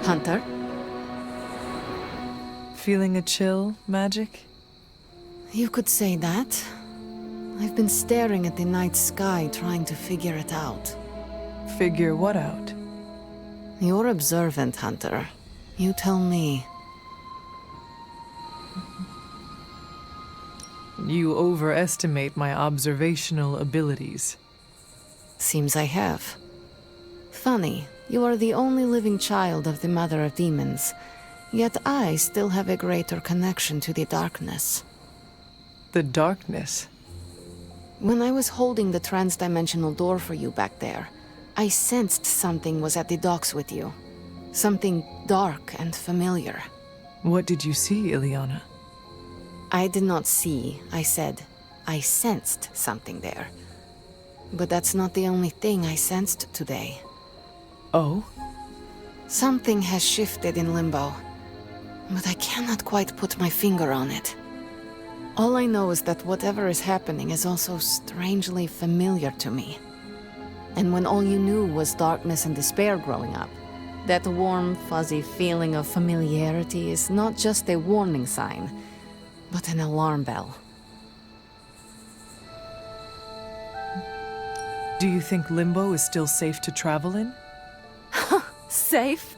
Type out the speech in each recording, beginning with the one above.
Hunter? Feeling a chill, Magic? You could say that. I've been staring at the night sky trying to figure it out. Figure what out? You're observant, Hunter. You tell me. You overestimate my observational abilities. Seems I have. Funny, you are the only living child of the Mother of Demons, yet I still have a greater connection to the darkness. The darkness? When I was holding the trans-dimensional door for you back there, I sensed something was at the docks with you. Something dark and familiar. What did you see, Ileana? I did not see, I said. I sensed something there. But that's not the only thing I sensed today. Oh? Something has shifted in Limbo, but I cannot quite put my finger on it. All I know is that whatever is happening is also strangely familiar to me. And when all you knew was darkness and despair growing up, that warm, fuzzy feeling of familiarity is not just a warning sign, but an alarm bell. Do you think Limbo is still safe to travel in? Safe?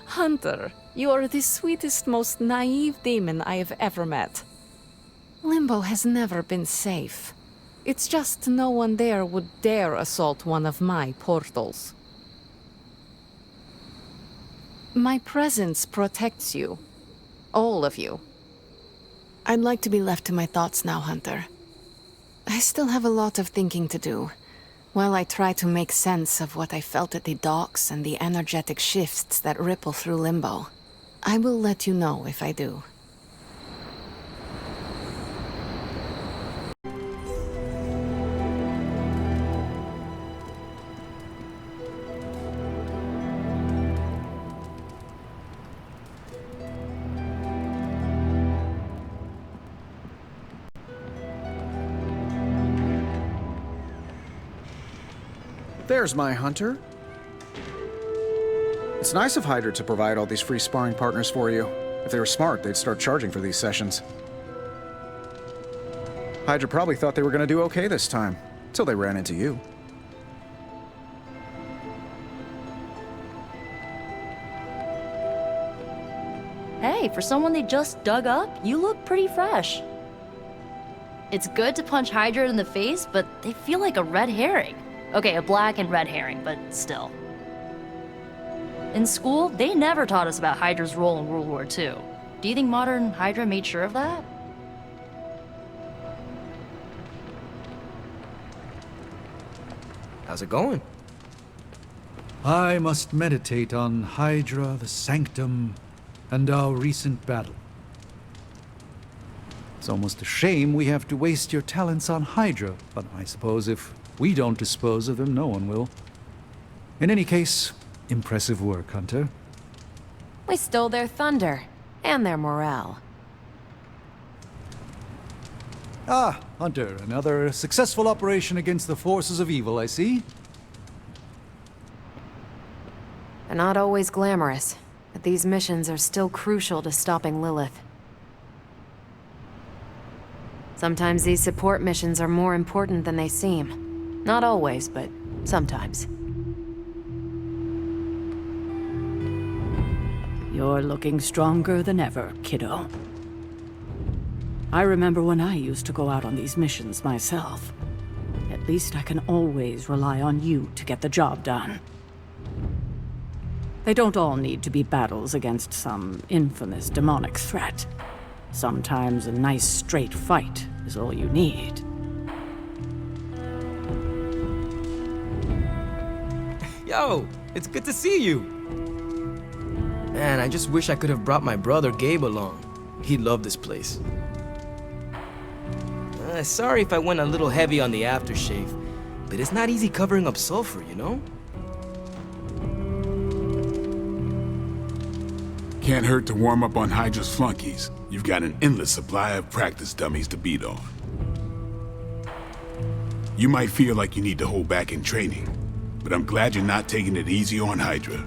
Hunter, you are the sweetest, most naive demon I have ever met. Limbo has never been safe. It's just no one there would dare assault one of my portals. My presence protects you. All of you. I'd like to be left to my thoughts now, Hunter. I still have a lot of thinking to do, while I try to make sense of what I felt at the docks and the energetic shifts that ripple through Limbo. I will let you know if I do. There's my Hunter. It's nice of Hydra to provide all these free sparring partners for you. If they were smart, they'd start charging for these sessions. Hydra probably thought they were going to do okay this time, till they ran into you. Hey, for someone they just dug up, you look pretty fresh. It's good to punch Hydra in the face, but they feel like a red herring. Okay, a black and red herring, but still. In school, they never taught us about Hydra's role in World War II. Do you think modern Hydra made sure of that? How's it going? I must meditate on Hydra, the Sanctum, and our recent battle. It's almost a shame we have to waste your talents on Hydra, but I suppose if we don't dispose of them, no one will. In any case, impressive work, Hunter. We stole their thunder, and their morale. Ah, Hunter, another successful operation against the forces of evil, I see. They're not always glamorous, but these missions are still crucial to stopping Lilith. Sometimes these support missions are more important than they seem. Not always, but sometimes. You're looking stronger than ever, kiddo. I remember when I used to go out on these missions myself. At least I can always rely on you to get the job done. They don't all need to be battles against some infamous demonic threat. Sometimes a nice straight fight is all you need. Yo, it's good to see you. Man, I just wish I could have brought my brother Gabe along. He'd love this place. Sorry if I went a little heavy on the aftershave, but it's not easy covering up sulfur, you know? Can't hurt to warm up on Hydra's flunkies. You've got an endless supply of practice dummies to beat on. You might feel like you need to hold back in training, but I'm glad you're not taking it easy on Hydra.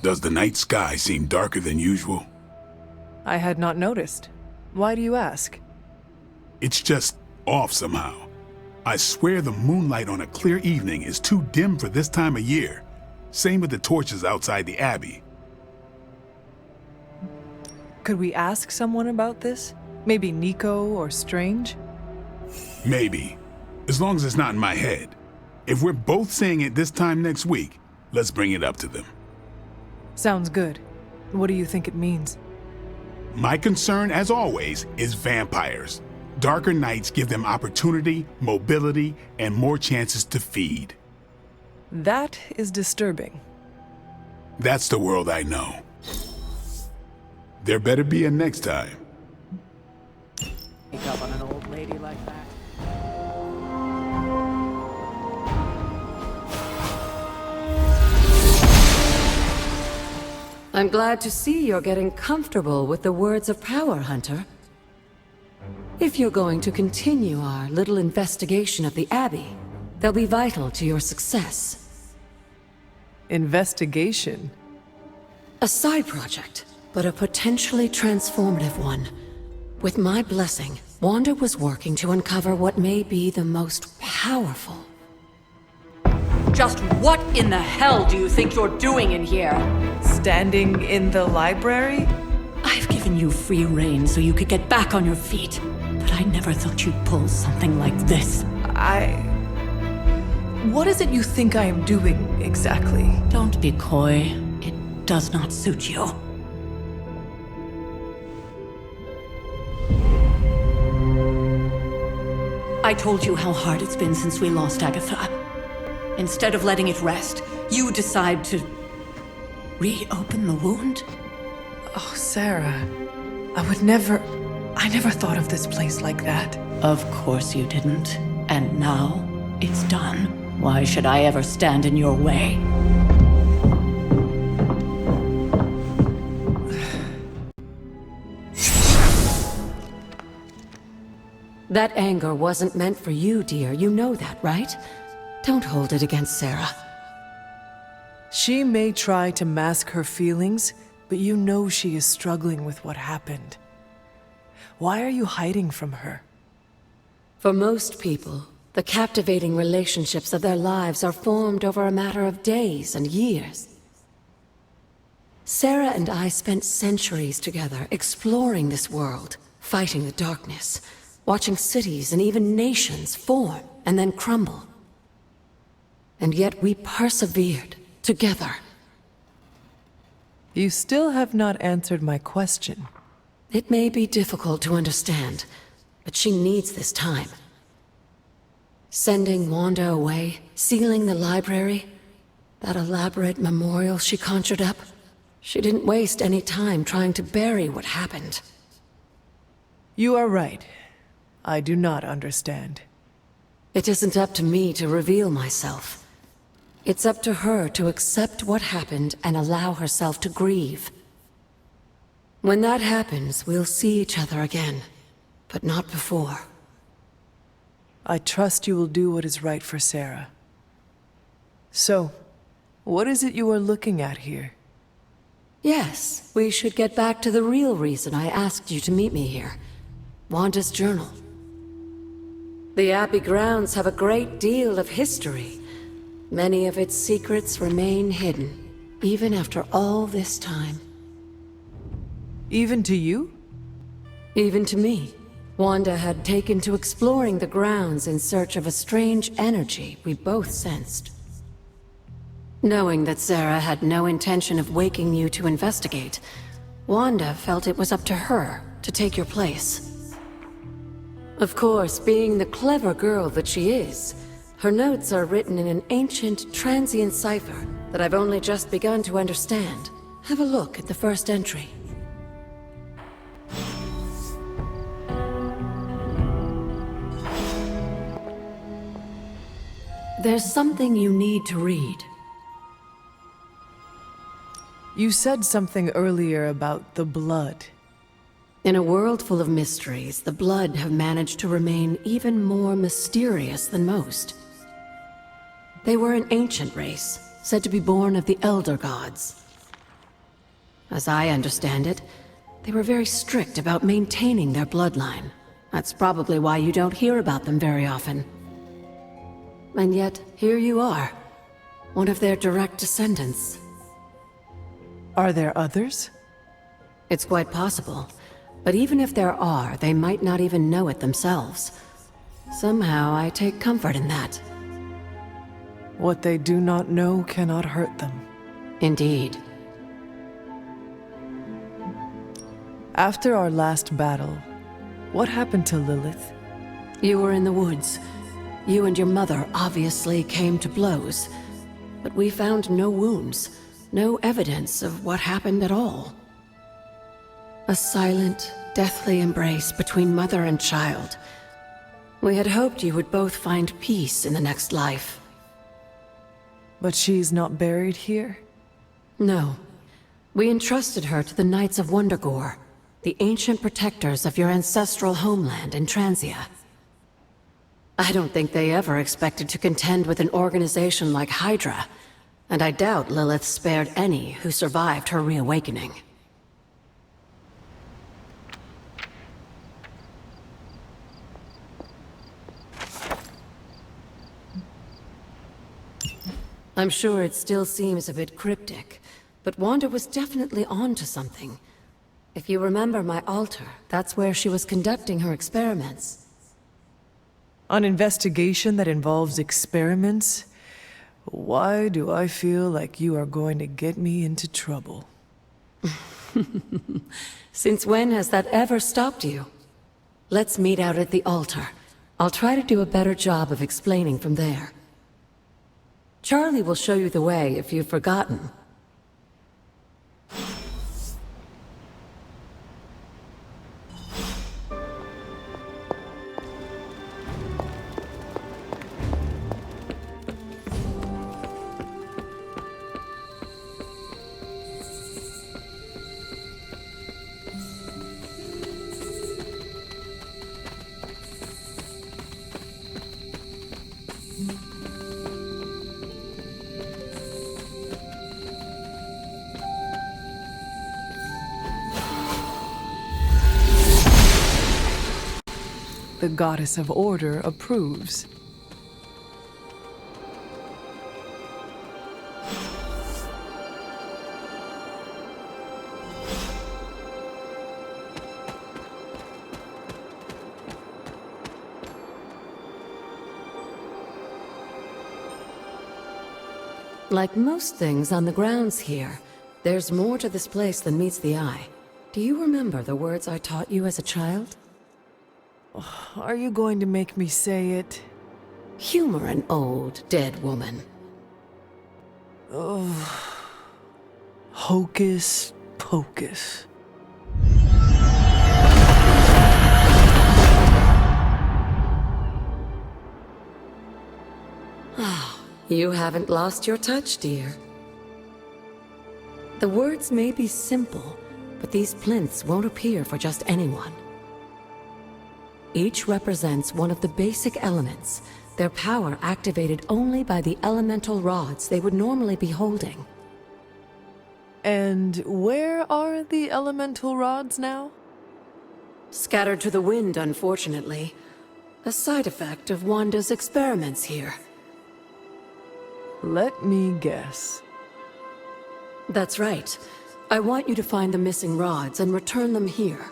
Does the night sky seem darker than usual? I had not noticed. Why do you ask? It's just off somehow. I swear the moonlight on a clear evening is too dim for this time of year. Same with the torches outside the Abbey. Could we ask someone about this? Maybe Nico or Strange? Maybe. As long as it's not in my head. If we're both saying it this time next week, let's bring it up to them. Sounds good. What do you think it means? My concern, as always, is vampires. Darker nights give them opportunity, mobility, and more chances to feed. That is disturbing. That's the world I know. There better be a next time. Pick up on an old lady like that. I'm glad to see you're getting comfortable with the words of power, Hunter. If you're going to continue our little investigation of the Abbey, they'll be vital to your success. Investigation? A side project, but a potentially transformative one. With my blessing, Wanda was working to uncover what may be the most powerful. Just what in the hell do you think you're doing in here? Standing in the library? I've given you free rein so you could get back on your feet, but I never thought you'd pull something like this. What is it you think I am doing, exactly? Don't be coy. It does not suit you. I told you how hard it's been since we lost Agatha. Instead of letting it rest, you decide to reopen the wound? Oh, Sarah. I never thought of this place like that. Of course you didn't. And now, it's done. Why should I ever stand in your way? That anger wasn't meant for you, dear. You know that, right? Don't hold it against Sarah. She may try to mask her feelings, but you know she is struggling with what happened. Why are you hiding from her? For most people, the captivating relationships of their lives are formed over a matter of days and years. Sarah and I spent centuries together exploring this world, fighting the darkness, watching cities and even nations form and then crumble. And yet we persevered together. You still have not answered my question. It may be difficult to understand, but she needs this time. Sending Wanda away, sealing the library, that elaborate memorial she conjured up, she didn't waste any time trying to bury what happened. You are right. I do not understand. It isn't up to me to reveal myself. It's up to her to accept what happened and allow herself to grieve. When that happens, we'll see each other again, but not before. I trust you will do what is right for Sarah. So, what is it you are looking at here? Yes, we should get back to the real reason I asked you to meet me here. Wanda's journal. The Abbey grounds have a great deal of history. Many of its secrets remain hidden, even after all this time. Even to you? Even to me. Wanda had taken to exploring the grounds in search of a strange energy we both sensed. Knowing that Sarah had no intention of waking you to investigate, Wanda felt it was up to her to take your place. Of course, being the clever girl that she is, her notes are written in an ancient, transient cipher that I've only just begun to understand. Have a look at the first entry. There's something you need to read. You said something earlier about the blood. In a world full of mysteries, the blood have managed to remain even more mysterious than most. They were an ancient race, said to be born of the Elder Gods. As I understand it, they were very strict about maintaining their bloodline. That's probably why you don't hear about them very often. And yet, here you are, one of their direct descendants. Are there others? It's quite possible. But even if there are, they might not even know it themselves. Somehow, I take comfort in that. What they do not know cannot hurt them. Indeed. After our last battle, what happened to Lilith? You were in the woods. You and your mother obviously came to blows. But we found no wounds, no evidence of what happened at all. A silent, deathly embrace between mother and child. We had hoped you would both find peace in the next life. But she's not buried here? No. We entrusted her to the Knights of Wondergore, the ancient protectors of your ancestral homeland in Transia. I don't think they ever expected to contend with an organization like Hydra, and I doubt Lilith spared any who survived her reawakening. I'm sure it still seems a bit cryptic, but Wanda was definitely onto something. If you remember my altar, that's where she was conducting her experiments. An investigation that involves experiments? Why do I feel like you are going to get me into trouble? Since when has that ever stopped you? Let's meet out at the altar. I'll try to do a better job of explaining from there. Charlie will show you the way if you've forgotten. The Goddess of Order approves. Like most things on the grounds here, there's more to this place than meets the eye. Do you remember the words I taught you as a child? Are you going to make me say it? Humor an old, dead woman. Hocus pocus. You haven't lost your touch, dear. The words may be simple, but these plinths won't appear for just anyone. Each represents one of the basic elements, their power activated only by the elemental rods they would normally be holding. And where are the elemental rods now? Scattered to the wind, unfortunately. A side effect of Wanda's experiments here. Let me guess. That's right. I want you to find the missing rods and return them here.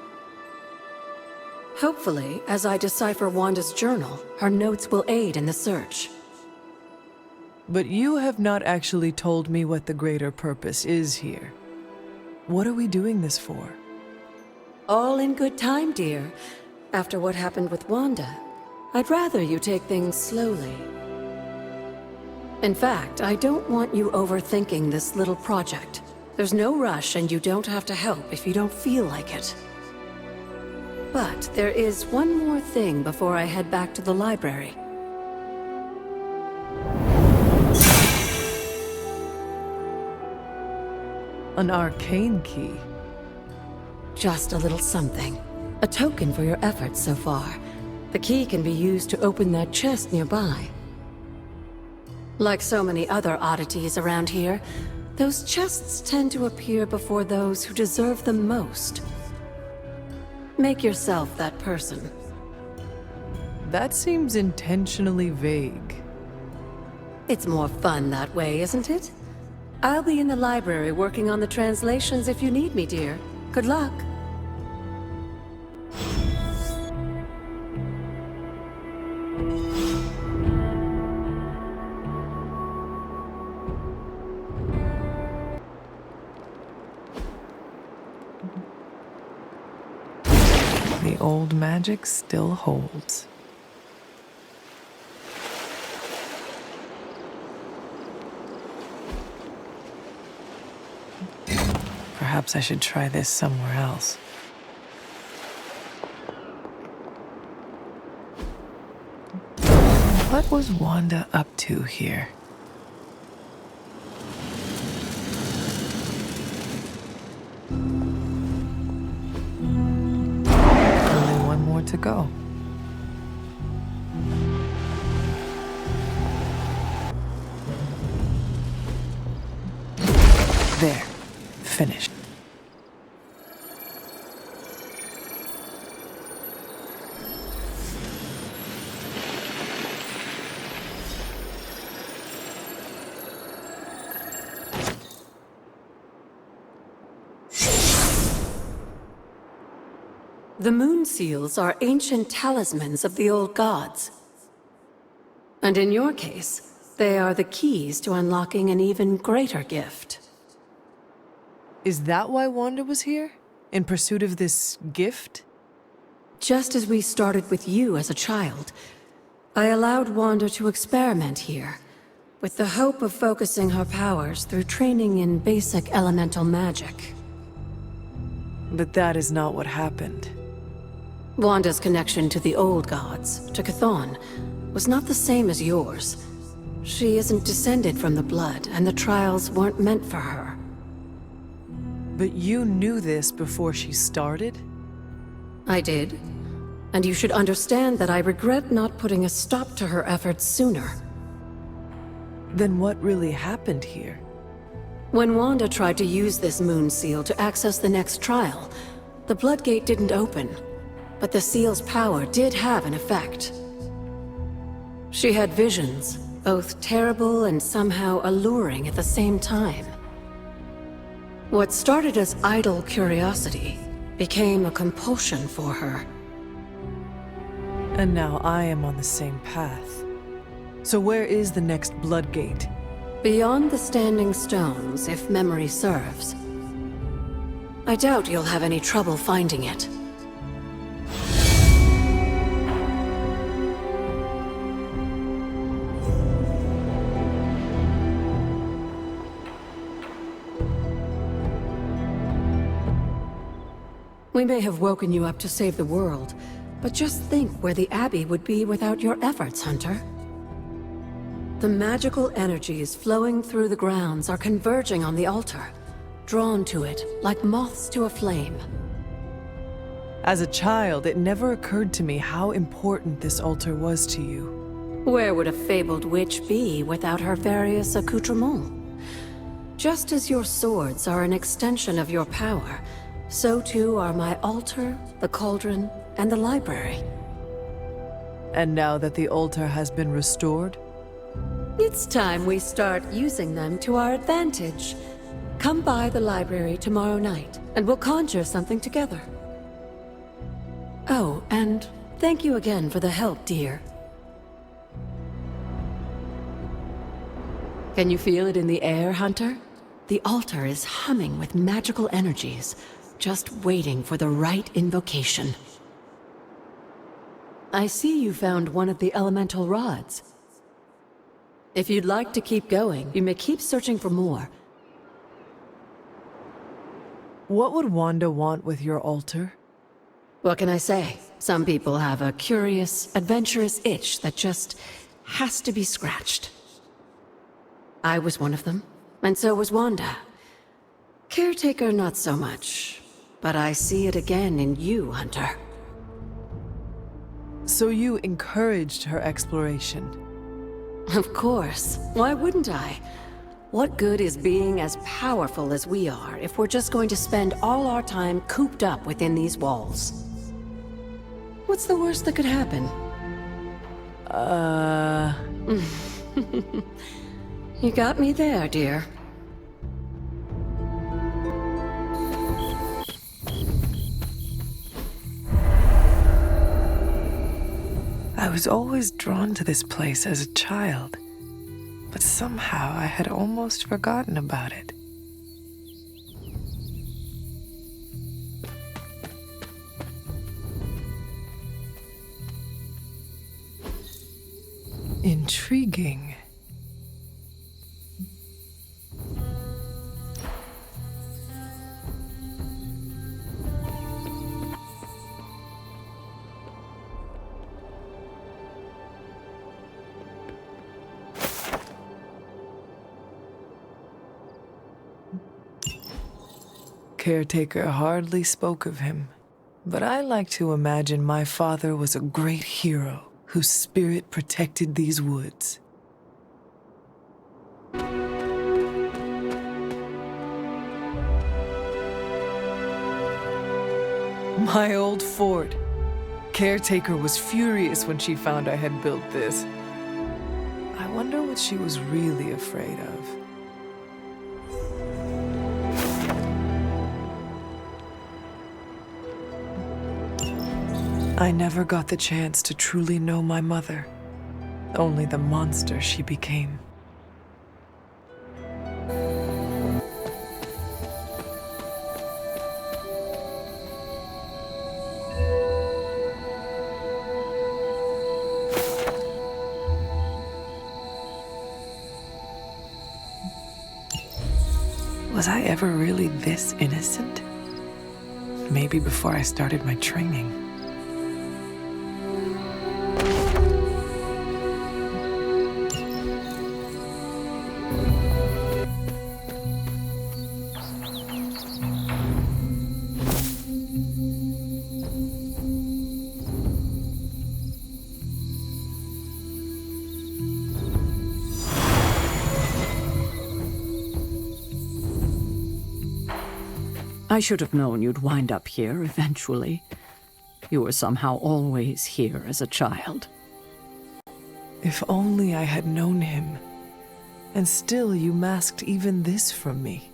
Hopefully, as I decipher Wanda's journal, her notes will aid in the search. But you have not actually told me what the greater purpose is here. What are we doing this for? All in good time, dear. After what happened with Wanda, I'd rather you take things slowly. In fact, I don't want you overthinking this little project. There's no rush, and you don't have to help if you don't feel like it. But there is one more thing before I head back to the library. An arcane key. Just a little something. A token for your efforts so far. The key can be used to open that chest nearby. Like so many other oddities around here, Those chests tend to appear before those who deserve them most. Make yourself that person. That seems intentionally vague. It's more fun that way, isn't it? I'll be in the library working on the translations if you need me, dear. Good luck. The old magic still holds. Perhaps I should try this somewhere else. What was Wanda up to here? Only one more to go. There. Finished. The moon seals are ancient talismans of the old gods. And in your case, they are the keys to unlocking an even greater gift. Is that why Wanda was here? In pursuit of this gift? Just as we started with you as a child, I allowed Wanda to experiment here, with the hope of focusing her powers through training in basic elemental magic. But that is not what happened. Wanda's connection to the old gods, to Chthon, was not the same as yours. She isn't descended from the blood, and the trials weren't meant for her. But you knew this before she started? I did. And you should understand that I regret not putting a stop to her efforts sooner. Then what really happened here? When Wanda tried to use this moon seal to access the next trial, the Blood Gate didn't open, but the seal's power did have an effect. She had visions, both terrible and somehow alluring at the same time. What started as idle curiosity became a compulsion for her. And now I am on the same path. So where is the next Blood Gate? Beyond the Standing Stones, if memory serves. I doubt you'll have any trouble finding it. We may have woken you up to save the world, but just think where the Abbey would be without your efforts, Hunter. The magical energies flowing through the grounds are converging on the altar, drawn to it like moths to a flame. As a child, it never occurred to me how important this altar was to you. Where would a fabled witch be without her various accoutrements? Just as your swords are an extension of your power, so too are my altar, the cauldron, and the library. And now that the altar has been restored? It's time we start using them to our advantage. Come by the library tomorrow night, and we'll conjure something together. Oh, and thank you again for the help, dear. Can you feel it in the air, Hunter? The altar is humming with magical energies, just waiting for the right invocation. I see you found one of the elemental rods. If you'd like to keep going, you may keep searching for more. What would Wanda want with your altar? What can I say? Some people have a curious, adventurous itch that just has to be scratched. I was one of them, and so was Wanda. Caretaker, not so much. But I see it again in you, Hunter. So you encouraged her exploration? Of course. Why wouldn't I? What good is being as powerful as we are if we're just going to spend all our time cooped up within these walls? What's the worst that could happen? You got me there, dear. I was always drawn to this place as a child, but somehow I had almost forgotten about it. Intriguing. Caretaker hardly spoke of him, but I like to imagine my father was a great hero whose spirit protected these woods. My old fort. Caretaker was furious when she found I had built this. I wonder what she was really afraid of. I never got the chance to truly know my mother, only the monster she became. Was I ever really this innocent? Maybe before I started my training. I should have known you'd wind up here eventually. You were somehow always here as a child. If only I had known him. And still you masked even this from me.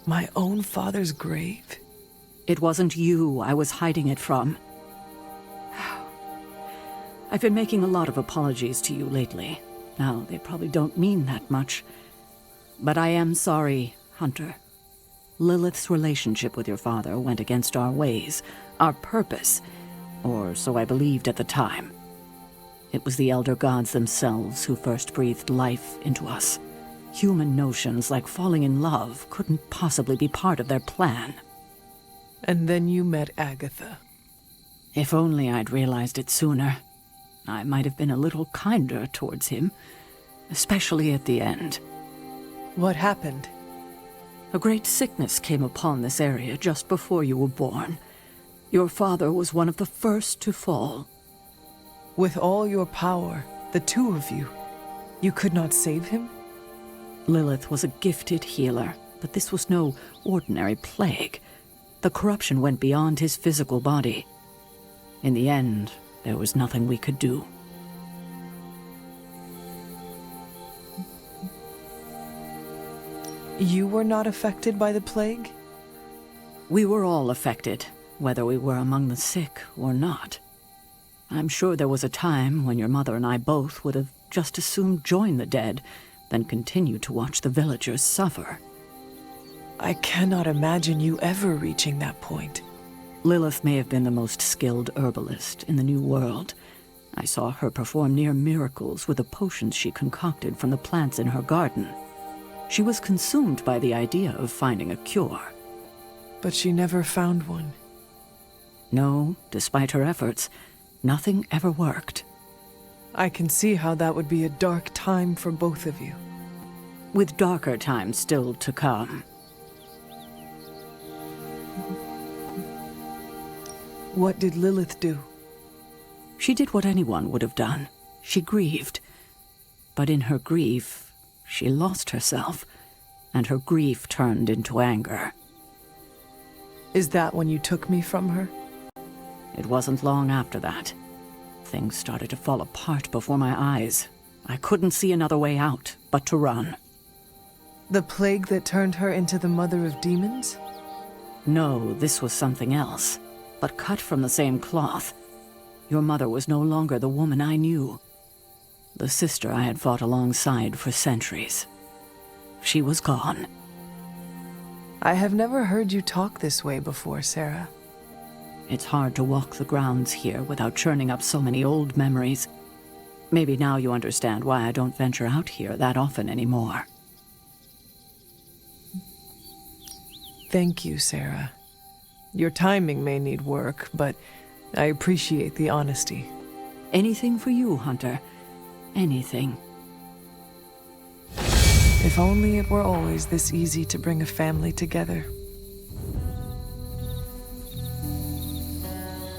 My own father's grave? It wasn't you I was hiding it from. I've been making a lot of apologies to you lately. Now, they probably don't mean that much. But I am sorry, Hunter. Lilith's relationship with your father went against our ways, our purpose, or so I believed at the time. It was the Elder Gods themselves who first breathed life into us. Human notions like falling in love couldn't possibly be part of their plan. And then you met Agatha. If only I'd realized it sooner. I might have been a little kinder towards him, especially at the end. What happened? A great sickness came upon this area just before you were born. Your father was one of the first to fall. With all your power, the two of you, you could not save him? Lilith was a gifted healer, but this was no ordinary plague. The corruption went beyond his physical body. In the end, there was nothing we could do. You were not affected by the plague? We were all affected, whether we were among the sick or not. I'm sure there was a time when your mother and I both would have just as soon join the dead than continue to watch the villagers suffer. I cannot imagine you ever reaching that point. Lilith may have been the most skilled herbalist in the New World. I saw her perform near miracles with the potions she concocted from the plants in her garden. She was consumed by the idea of finding a cure. But she never found one. No, despite her efforts, nothing ever worked. I can see how that would be a dark time for both of you. With darker times still to come. What did Lilith do? She did what anyone would have done. She grieved. But in her grief, she lost herself, and her grief turned into anger. Is that when you took me from her? It wasn't long after that. Things started to fall apart before my eyes. I couldn't see another way out but to run. The plague that turned her into the mother of demons? No, this was something else, but cut from the same cloth. Your mother was no longer the woman I knew. The sister I had fought alongside for centuries. She was gone. I have never heard you talk this way before, Sarah. It's hard to walk the grounds here without churning up so many old memories. Maybe now you understand why I don't venture out here that often anymore. Thank you, Sarah. Your timing may need work, but I appreciate the honesty. Anything for you, Hunter. Anything. If only it were always this easy to bring a family together.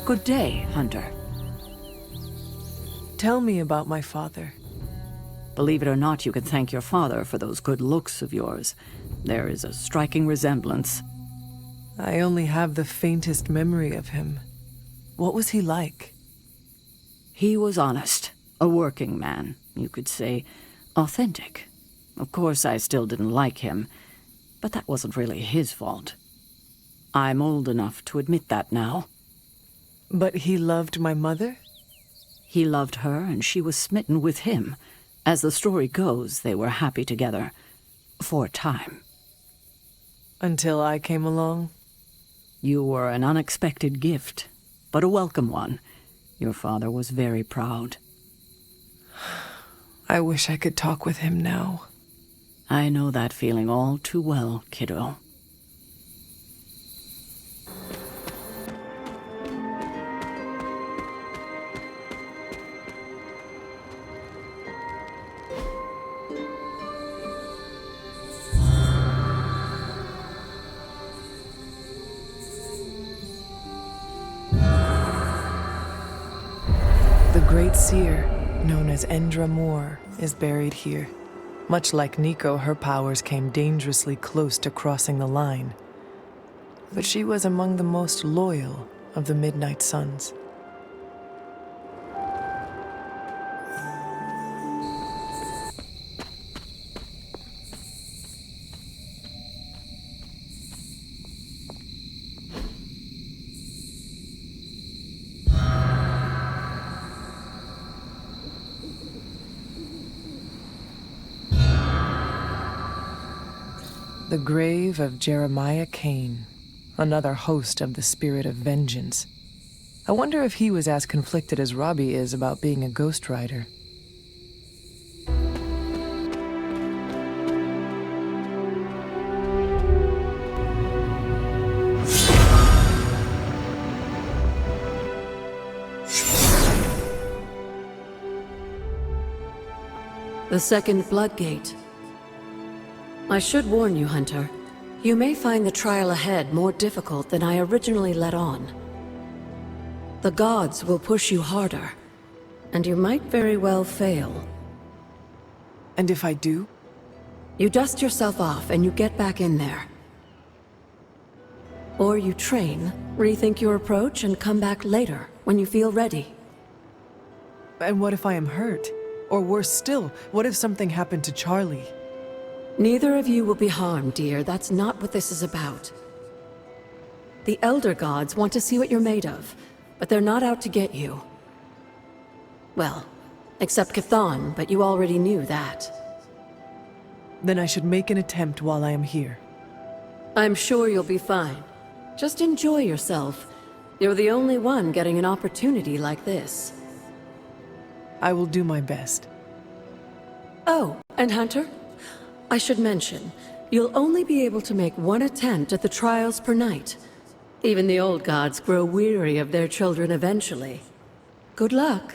Good day, Hunter. Tell me about my father. Believe it or not, you can thank your father for those good looks of yours. There is a striking resemblance. I only have the faintest memory of him. What was he like? He was honest. A working man, you could say. Authentic. Of course, I still didn't like him, but that wasn't really his fault. I'm old enough to admit that now. But he loved my mother? He loved her, and she was smitten with him. As the story goes, they were happy together. For a time. Until I came along? You were an unexpected gift, but a welcome one. Your father was very proud. I wish I could talk with him now. I know that feeling all too well, kiddo. The great seer, known as Endra Moore, is buried here. Much like Nico, her powers came dangerously close to crossing the line. But she was among the most loyal of the Midnight Suns. The grave of Jeremiah Kane, another host of the spirit of vengeance. I wonder if he was as conflicted as Robbie is about being a ghost rider. The second floodgate. I should warn you, Hunter. You may find the trial ahead more difficult than I originally let on. The gods will push you harder, and you might very well fail. And if I do? You dust yourself off and you get back in there. Or you train, rethink your approach, and come back later, when you feel ready. And what if I am hurt? Or worse still, what if something happened to Charlie? Neither of you will be harmed, dear. That's not what this is about. The Elder Gods want to see what you're made of, but they're not out to get you. Well, except Cathan, but you already knew that. Then I should make an attempt while I am here. I'm sure you'll be fine. Just enjoy yourself. You're the only one getting an opportunity like this. I will do my best. Oh, and Hunter? I should mention, you'll only be able to make one attempt at the trials per night. Even the old gods grow weary of their children eventually. Good luck.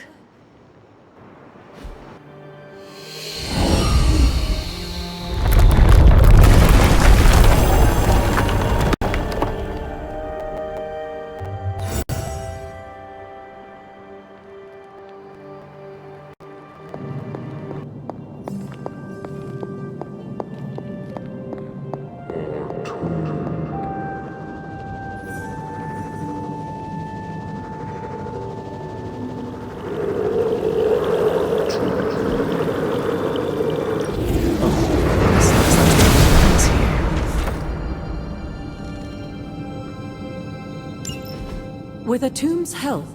With a tomb's help,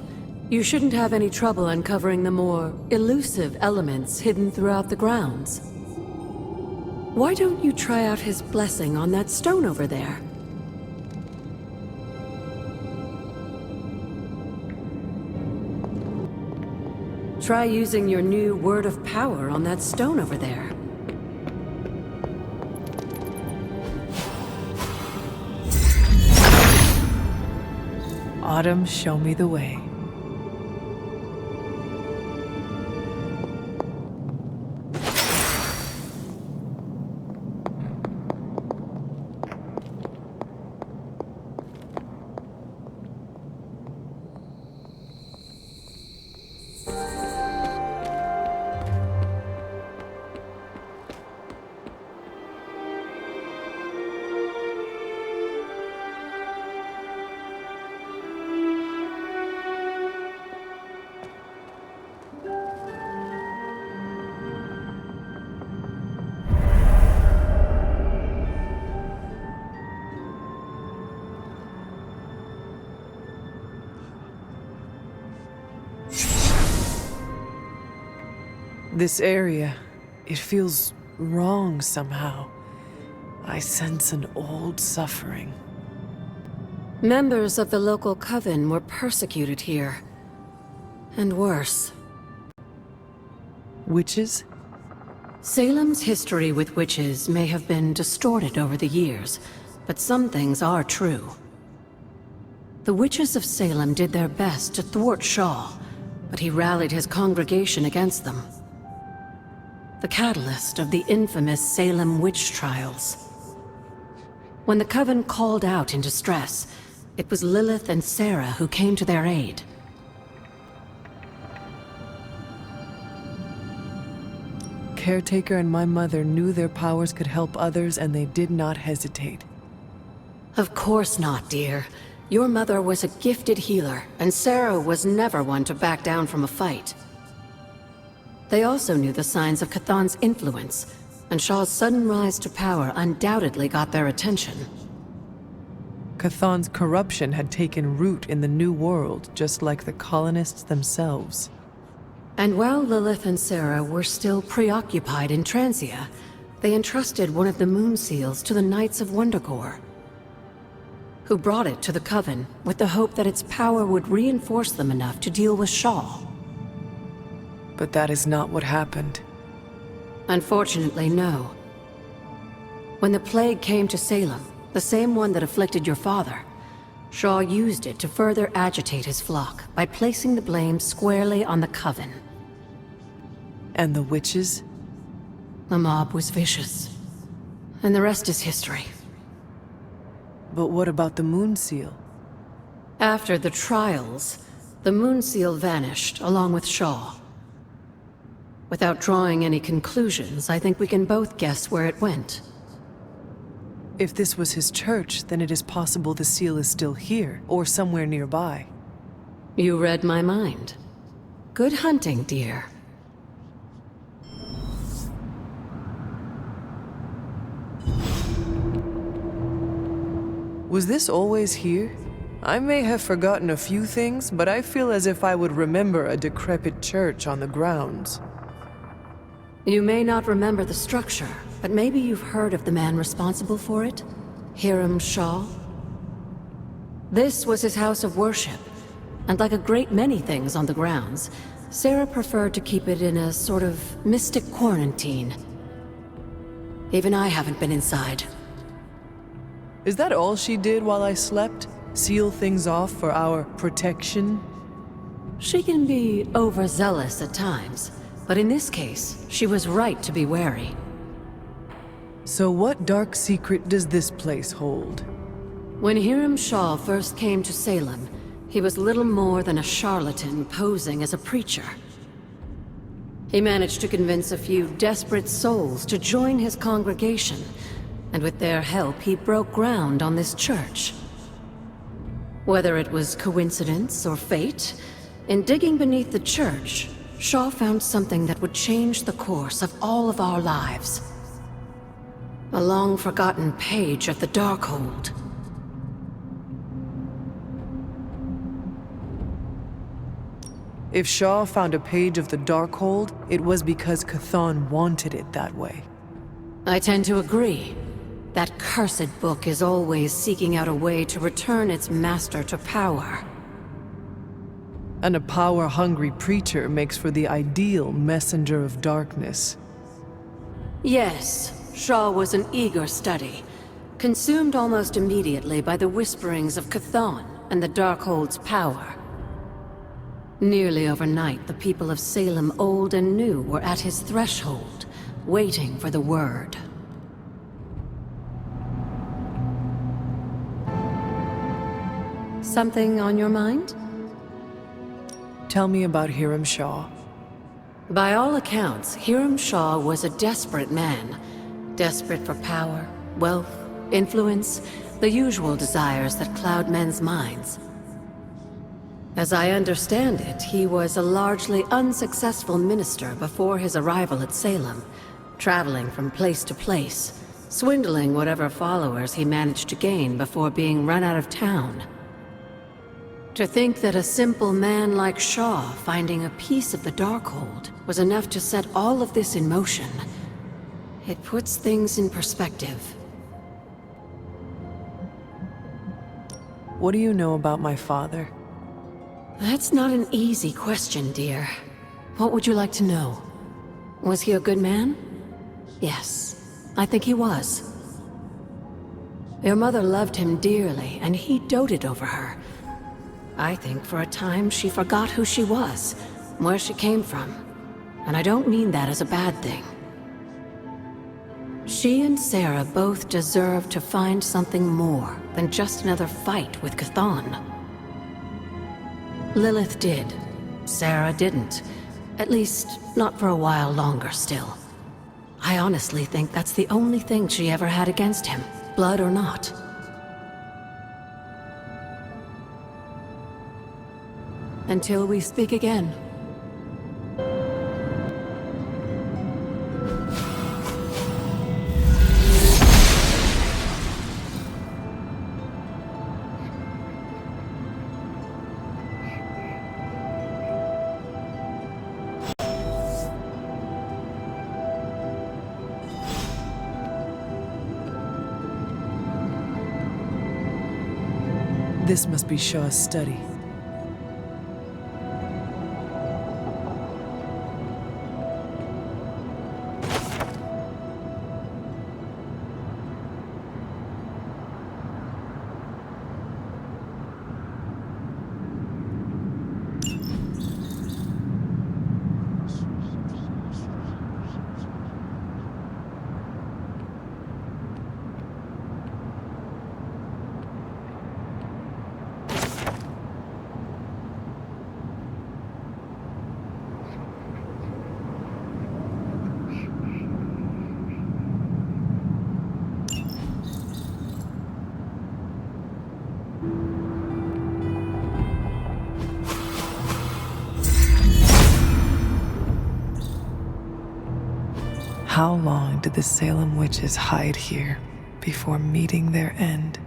you shouldn't have any trouble uncovering the more elusive elements hidden throughout the grounds. Why don't you try out his blessing on that stone over there? Try using your new word of power on that stone over there. Autumn, show me the way. This area, it feels wrong somehow. I sense an old suffering. Members of the local coven were persecuted here. And worse. Witches? Salem's history with witches may have been distorted over the years, but some things are true. The witches of Salem did their best to thwart Shaw, but he rallied his congregation against them. The catalyst of the infamous Salem witch trials. When the coven called out in distress, it was Lilith and Sarah who came to their aid. Caretaker and my mother knew their powers could help others, and they did not hesitate. Of course not, dear. Your mother was a gifted healer, and Sarah was never one to back down from a fight. They also knew the signs of Chthon's influence, and Shaw's sudden rise to power undoubtedly got their attention. Chthon's corruption had taken root in the New World, just like the colonists themselves. And while Lilith and Sarah were still preoccupied in Transia, they entrusted one of the moon seals to the Knights of Wondergore, who brought it to the Coven with the hope that its power would reinforce them enough to deal with Shaw. But that is not what happened. Unfortunately, no. When the plague came to Salem, the same one that afflicted your father, Shaw used it to further agitate his flock by placing the blame squarely on the Coven. And the witches? The mob was vicious. And the rest is history. But what about the moon seal? After the trials, the moon seal vanished along with Shaw. Without drawing any conclusions, I think we can both guess where it went. If this was his church, then it is possible the seal is still here, or somewhere nearby. You read my mind. Good hunting, dear. Was this always here? I may have forgotten a few things, but I feel as if I would remember a decrepit church on the grounds. You may not remember the structure, but maybe you've heard of the man responsible for it? Hiram Shaw? This was his house of worship, and like a great many things on the grounds, Sarah preferred to keep it in a sort of mystic quarantine. Even I haven't been inside. Is that all she did while I slept? Seal things off for our protection? She can be overzealous at times, but in this case, she was right to be wary. So what dark secret does this place hold? When Hiram Shaw first came to Salem, he was little more than a charlatan posing as a preacher. He managed to convince a few desperate souls to join his congregation, and with their help, he broke ground on this church. Whether it was coincidence or fate, in digging beneath the church, Shaw found something that would change the course of all of our lives. A long-forgotten page of the Darkhold. If Shaw found a page of the Darkhold, it was because Chthon wanted it that way. I tend to agree. That cursed book is always seeking out a way to return its master to power. And a power-hungry preacher makes for the ideal messenger of darkness. Yes, Shaw was an eager study, consumed almost immediately by the whisperings of Chthon and the Darkhold's power. Nearly overnight, the people of Salem, old and new, were at his threshold, waiting for the word. Something on your mind? Tell me about Hiram Shaw. By all accounts, Hiram Shaw was a desperate man. Desperate for power, wealth, influence, the usual desires that cloud men's minds. As I understand it, he was a largely unsuccessful minister before his arrival at Salem, traveling from place to place, swindling whatever followers he managed to gain before being run out of town. To think that a simple man like Shaw finding a piece of the Darkhold was enough to set all of this in motion, it puts things in perspective. What do you know about my father? That's not an easy question, dear. What would you like to know? Was he a good man? Yes, I think he was. Your mother loved him dearly, and he doted over her. I think for a time she forgot who she was, where she came from. And I don't mean that as a bad thing. She and Sarah both deserve to find something more than just another fight with Chthon. Lilith did. Sarah didn't. At least, not for a while longer still. I honestly think that's the only thing she ever had against him, blood or not. Until we speak again. This must be Shaw's study. How long did the Salem witches hide here before meeting their end?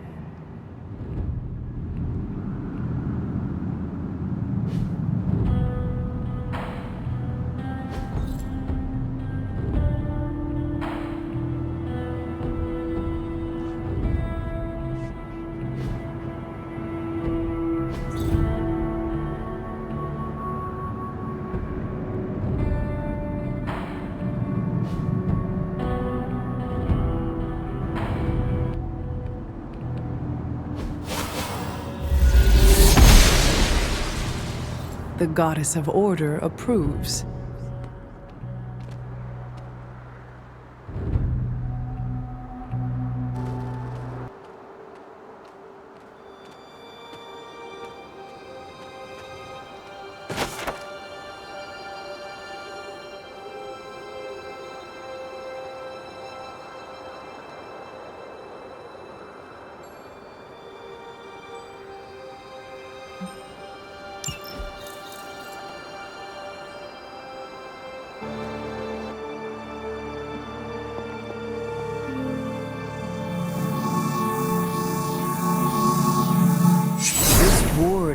The goddess of order approves.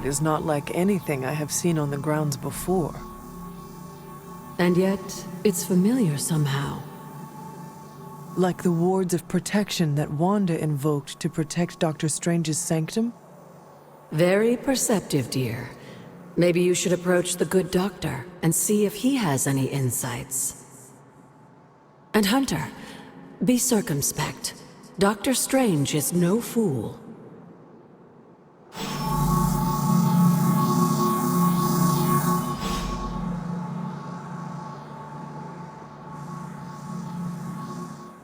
ward is not like anything I have seen on the grounds before. And yet, it's familiar somehow. Like the wards of protection that Wanda invoked to protect Dr. Strange's sanctum? Very perceptive, dear. Maybe you should approach the good doctor and see if he has any insights. And Hunter, be circumspect. Dr. Strange is no fool.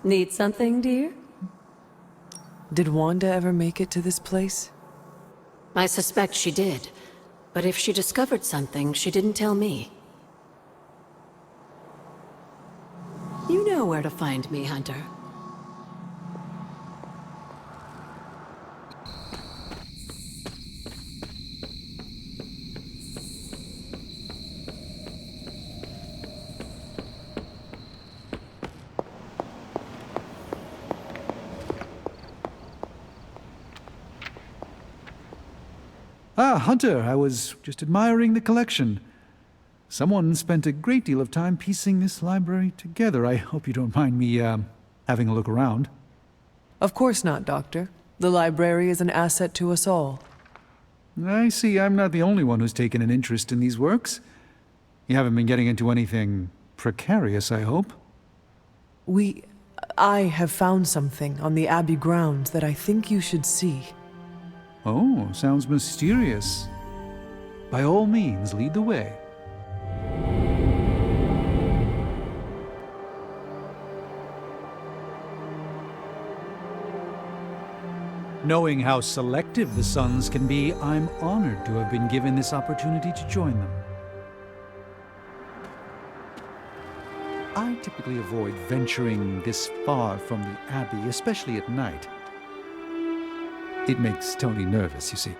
Need something, dear? Did Wanda ever make it to this place? I suspect she did. But if she discovered something, she didn't tell me. You know where to find me, Hunter. Ah, Hunter, I was just admiring the collection. Someone spent a great deal of time piecing this library together. I hope you don't mind me, having a look around. Of course not, Doctor. The library is an asset to us all. I see I'm not the only one who's taken an interest in these works. You haven't been getting into anything precarious, I hope? I have found something on the Abbey grounds that I think you should see. Oh, sounds mysterious. By all means, lead the way. Knowing how selective the Suns can be, I'm honored to have been given this opportunity to join them. I typically avoid venturing this far from the Abbey, especially at night. It makes Tony nervous, you see.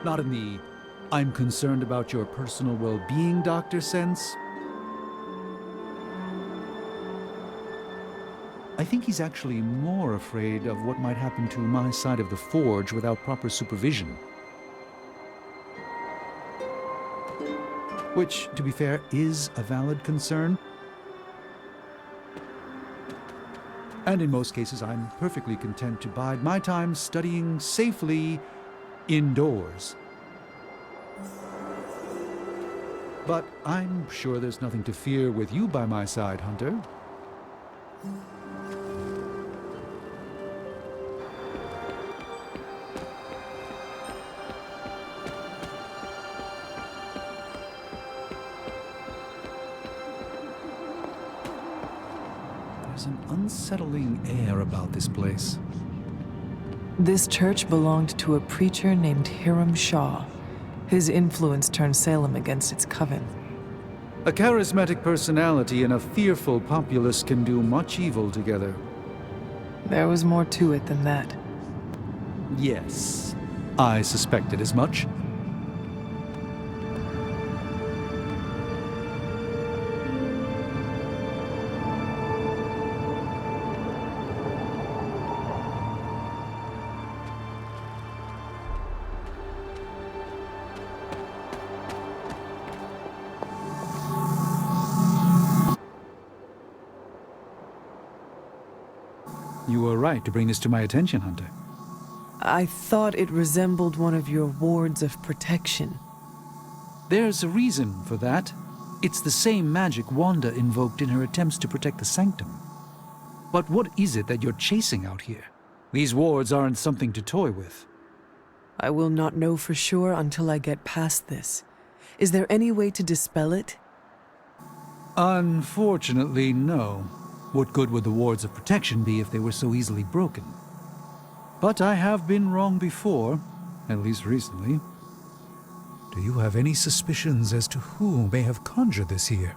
Not in the I'm concerned about your personal well-being, Doctor sense. I think he's actually more afraid of what might happen to my side of the forge without proper supervision. Which, to be fair, is a valid concern. And in most cases, I'm perfectly content to bide my time studying safely indoors. But I'm sure there's nothing to fear with you by my side, Hunter. There's an unsettling air about this place. This church belonged to a preacher named Hiram Shaw. His influence turned Salem against its coven. A charismatic personality and a fearful populace can do much evil together. There was more to it than that. Yes, I suspected as much. You were right to bring this to my attention, Hunter. I thought it resembled one of your wards of protection. There's a reason for that. It's the same magic Wanda invoked in her attempts to protect the sanctum. But what is it that you're chasing out here? These wards aren't something to toy with. I will not know for sure until I get past this. Is there any way to dispel it? Unfortunately, no. What good would the wards of protection be if they were so easily broken? But I have been wrong before, at least recently. Do you have any suspicions as to who may have conjured this here?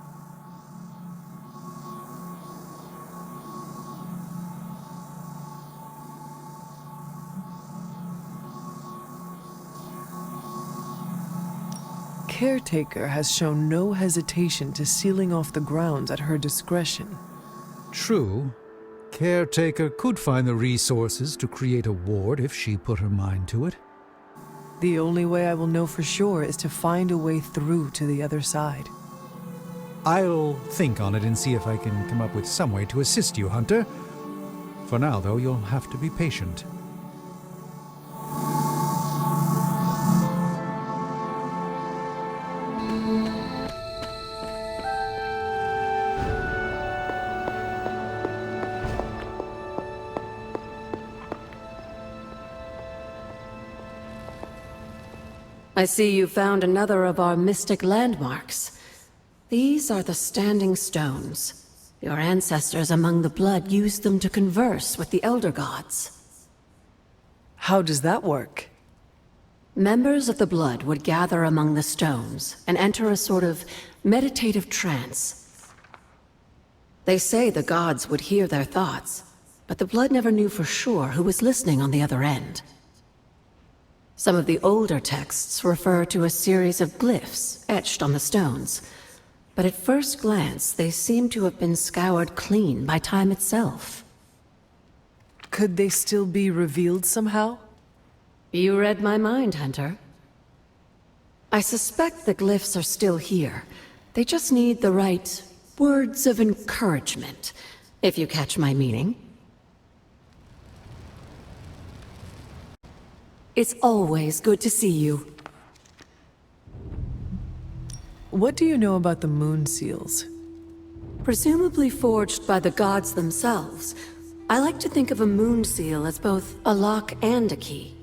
Caretaker has shown no hesitation to sealing off the grounds at her discretion. True. Caretaker could find the resources to create a ward if she put her mind to it. The only way I will know for sure is to find a way through to the other side. I'll think on it and see if I can come up with some way to assist you, Hunter. For now, though, you'll have to be patient. I see you found another of our mystic landmarks. These are the Standing Stones. Your ancestors among the blood used them to converse with the Elder Gods. How does that work? Members of the blood would gather among the stones and enter a sort of meditative trance. They say the gods would hear their thoughts, but the blood never knew for sure who was listening on the other end. Some of the older texts refer to a series of glyphs etched on the stones, but at first glance they seem to have been scoured clean by time itself. Could they still be revealed somehow? You read my mind, Hunter. I suspect the glyphs are still here. They just need the right words of encouragement, if you catch my meaning. It's always good to see you. What do you know about the moon seals? Presumably forged by the gods themselves, I like to think of a moon seal as both a lock and a key.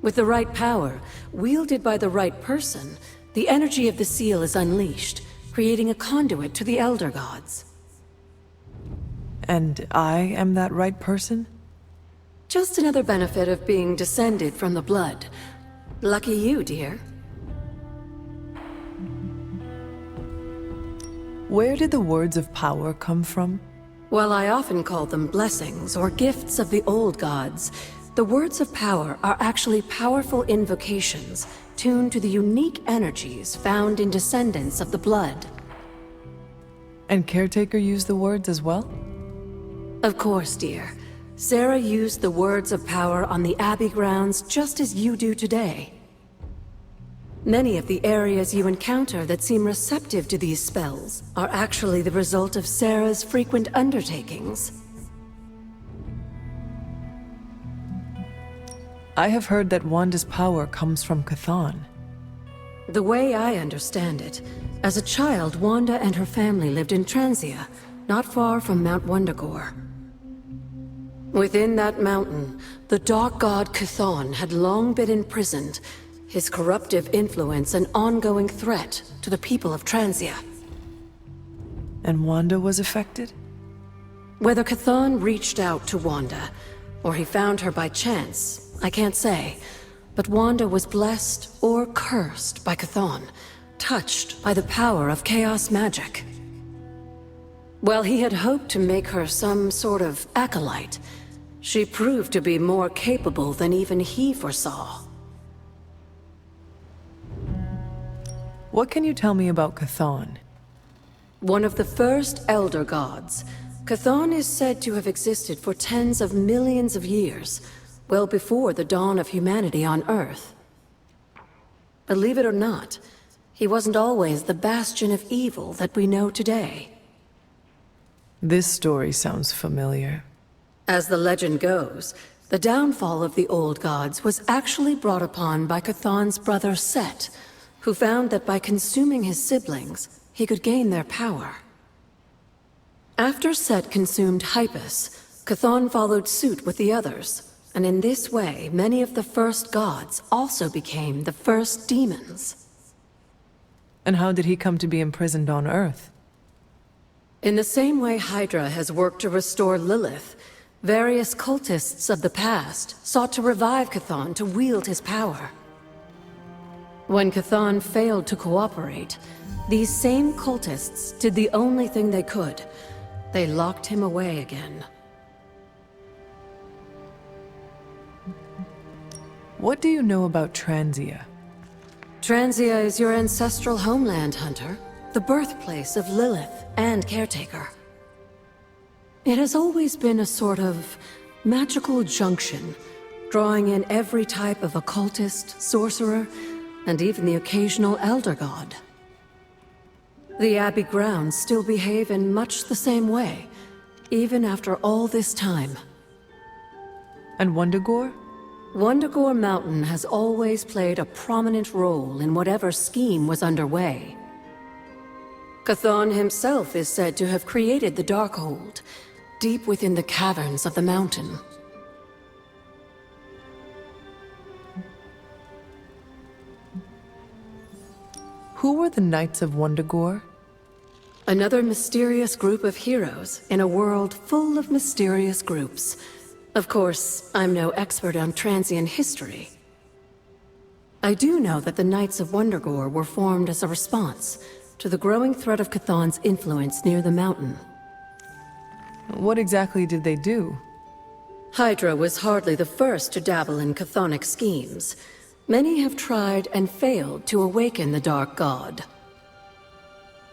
With the right power, wielded by the right person, the energy of the seal is unleashed, creating a conduit to the Elder Gods. And I am that right person? Just another benefit of being descended from the blood. Lucky you, dear. Where did the words of power come from? While I often call them blessings or gifts of the old gods, the words of power are actually powerful invocations tuned to the unique energies found in descendants of the blood. And Caretaker used the words as well? Of course, dear. Sarah used the words of power on the Abbey grounds just as you do today. Many of the areas you encounter that seem receptive to these spells are actually the result of Sarah's frequent undertakings. I have heard that Wanda's power comes from Chthon. The way I understand it, as a child, Wanda and her family lived in Transia, not far from Mount Wundagore. Within that mountain, the dark god Chthon had long been imprisoned, his corruptive influence an ongoing threat to the people of Transia. And Wanda was affected? Whether Chthon reached out to Wanda, or he found her by chance, I can't say. But Wanda was blessed or cursed by Chthon, touched by the power of chaos magic. While he had hoped to make her some sort of acolyte, she proved to be more capable than even he foresaw. What can you tell me about Chthon? One of the first Elder Gods, Chthon is said to have existed for tens of millions of years, well before the dawn of humanity on Earth. Believe it or not, he wasn't always the bastion of evil that we know today. This story sounds familiar. As the legend goes, the downfall of the old gods was actually brought upon by Chthon's brother Set, who found that by consuming his siblings, he could gain their power. After Set consumed Hypus, Chthon followed suit with the others, and in this way, many of the first gods also became the first demons. And how did he come to be imprisoned on Earth? In the same way Hydra has worked to restore Lilith, various cultists of the past sought to revive Chthon to wield his power. When Chthon failed to cooperate, these same cultists did the only thing they could. They locked him away again. What do you know about Transia? Transia is your ancestral homeland, Hunter. The birthplace of Lilith and Caretaker. It has always been a sort of magical junction, drawing in every type of occultist, sorcerer, and even the occasional elder god. The Abbey grounds still behave in much the same way, even after all this time. And Wundagore? Wundagore Mountain has always played a prominent role in whatever scheme was underway. Chthon himself is said to have created the Darkhold, deep within the caverns of the mountain. Who were the Knights of Wundagore? Another mysterious group of heroes in a world full of mysterious groups. Of course, I'm no expert on transient history. I do know that the Knights of Wundagore were formed as a response to the growing threat of Chthon's influence near the mountain. What exactly did they do? Hydra was hardly the first to dabble in chthonic schemes. Many have tried and failed to awaken the Dark God.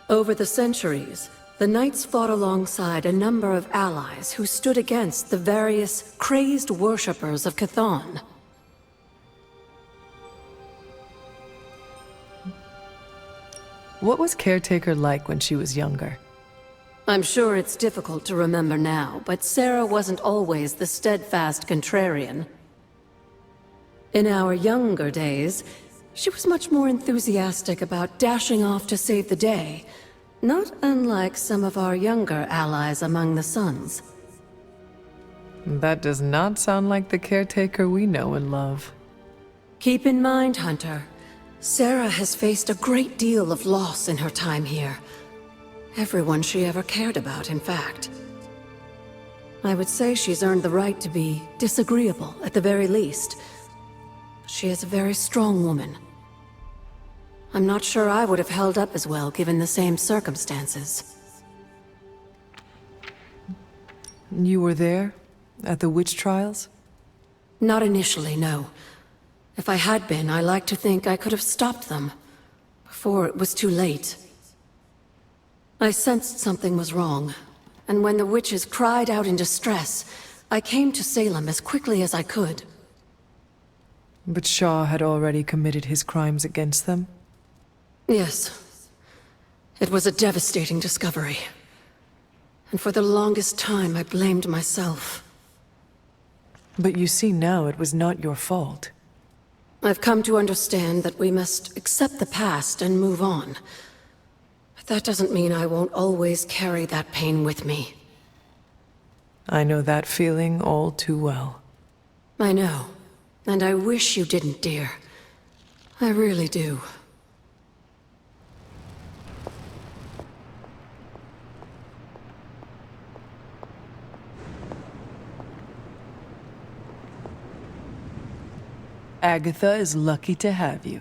Over the centuries, the Knights fought alongside a number of allies who stood against the various crazed worshippers of Chthon. What was Caretaker like when she was younger? I'm sure it's difficult to remember now, but Sarah wasn't always the steadfast contrarian. In our younger days, she was much more enthusiastic about dashing off to save the day, not unlike some of our younger allies among the Suns. That does not sound like the Caretaker we know and love. Keep in mind, Hunter, Sarah has faced a great deal of loss in her time here. Everyone she ever cared about, in fact. I would say she's earned the right to be disagreeable, at the very least. She is a very strong woman. I'm not sure I would have held up as well given the same circumstances. You were there? At the witch trials? Not initially, no. If I had been, I like to think I could have stopped them, before it was too late. I sensed something was wrong, and when the witches cried out in distress, I came to Salem as quickly as I could. But Shaw had already committed his crimes against them? Yes. It was a devastating discovery. And for the longest time, I blamed myself. But you see now it was not your fault. I've come to understand that we must accept the past and move on. But that doesn't mean I won't always carry that pain with me. I know that feeling all too well. I know. And I wish you didn't, dear. I really do. Agatha is lucky to have you.